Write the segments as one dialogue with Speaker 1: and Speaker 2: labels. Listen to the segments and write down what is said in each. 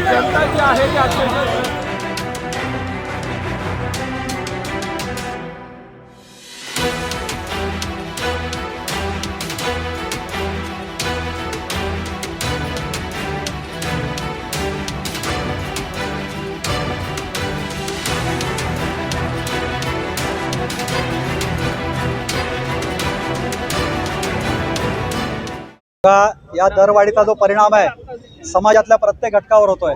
Speaker 1: जनता जी आहे ती अत्यंत
Speaker 2: या दरवाढीचा जो परिणाम आहे समाजातल्या प्रत्येक घटकावर होतोय।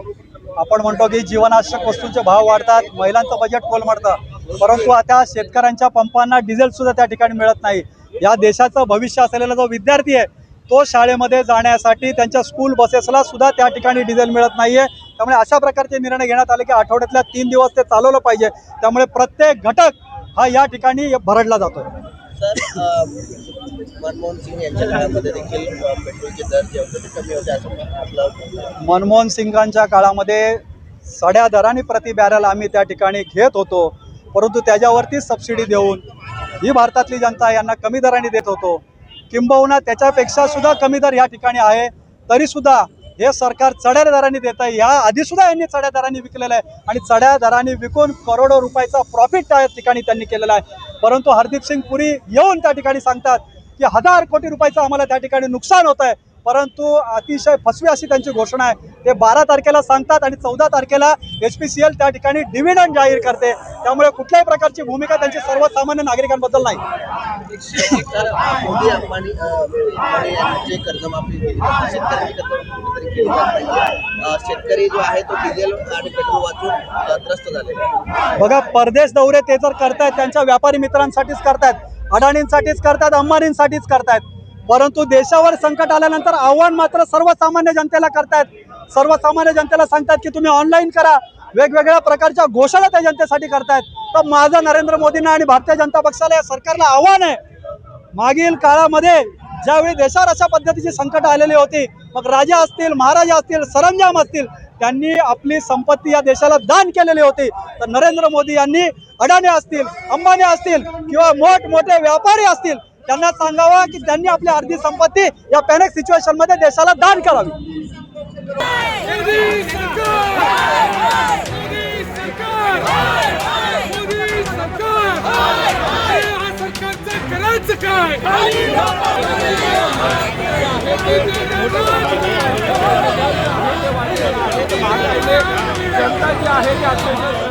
Speaker 2: आपण म्हणतो की जीवनावश्यक वस्तूंचे भाव वाढतात, महिलांचं बजेट कोलमडतं, परंतु आता शेतकऱ्यांच्या पंपांना डिझेल सुद्धा त्या ठिकाणी मिळत नाही। या देशाचं भविष्य असलेला जो विद्यार्थी आहे तो शाळेमध्ये जाण्यासाठी त्यांच्या स्कूल बसेसला सुद्धा त्या ठिकाणी डिझेल मिळत नाहीये। त्यामुळे अशा प्रकारचे निर्णय घेण्यात आले की आठवड्यातल्या 3 दिवस ते चालवलं पाहिजे। त्यामुळे प्रत्येक घटक हा या ठिकाणी भरडला जातोय।
Speaker 3: मनमोहन सिंग यांच्या काळामध्ये देखील पेट्रोलचे दर जे होते ते कमी होते असं आपलं
Speaker 2: मनमोहन सिंगांच्या काळामध्ये साड्या दराने प्रति बॅरल आम्ही त्या ठिकाणी घेत होतो, परंतु त्याच्यावरती सबसिडी देऊन ही भारतातली जनता यांना कमी दराने देत होतो। किंबहुना त्याच्यापेक्षा सुद्धा कमी दर या ठिकाणी आहे, तरी सुद्धा हे सरकार चढ्या दराने देत आहे। या आधी सुद्धा यांनी चढ्या दराने विकलेलं आहे आणि चढ्या दराने विकून करोडो रुपयाचा प्रॉफिट त्या ठिकाणी त्यांनी केलेला आहे। परंतु हरदीप सिंग पुरी येऊन त्या ठिकाणी सांगतात की 1000 कोटी रुपयाचं आम्हाला त्या ठिकाणी नुकसान होत आहे, परंतु अतिशय फसवी अशी त्यांची घोषणा आहे। ते 12 तारखेला सांगतात आणि 14 तारखेला HPCL त्या ठिकाणी डिव्हिडंड जाहीर करते। त्यामुळे कुठल्याही प्रकारची भूमिका त्यांची सर्वसामान्य नागरिकांबद्दल नाही।
Speaker 3: मोदी अंबानी यांची कर्जमाफी केली, शेतकऱ्यांची कर्जमाफी केली पाहिजे। शेतकरी जो आहे तो डिझेल आणि पेट्रोल वाचून त्रस्त झाले।
Speaker 2: बघा, परदेश दौरे ते जर करतायत त्यांच्या व्यापारी मित्रांसाठीच करतायत, अडाणींसाठीच करतायत, अंबानींसाठीच करतायत, परंतु देशावर संकट आल्यानंतर आव्हान मात्र सर्वसामान्य जनतेला करतायत। सर्वसामान्य जनतेला सांगतात की तुम्ही ऑनलाईन करा, वेगवेगळ्या प्रकारच्या घोषणा त्या जनतेसाठी करतायत। तर माझं नरेंद्र मोदींना आणि भारतीय जनता पक्षाला या सरकारला आव्हान आहे, मागील काळामध्ये ज्यावेळी देशावर अशा पद्धतीची संकट आलेली होती, मग राजा असतील, महाराजा असतील, सरंजाम असतील, त्यांनी आपली संपत्ती या देशाला दान केलेली होती। तर नरेंद्र मोदी यांनी अडाणी असतील, अंबानी असतील किंवा मोठमोठे व्यापारी असतील, त्यांना सांगावा की त्यांनी आपली अर्धी संपत्ती या पॅनिक सिच्युएशन मध्ये देशाला दान करावी।
Speaker 1: जनता जी आहे ती अत्यंत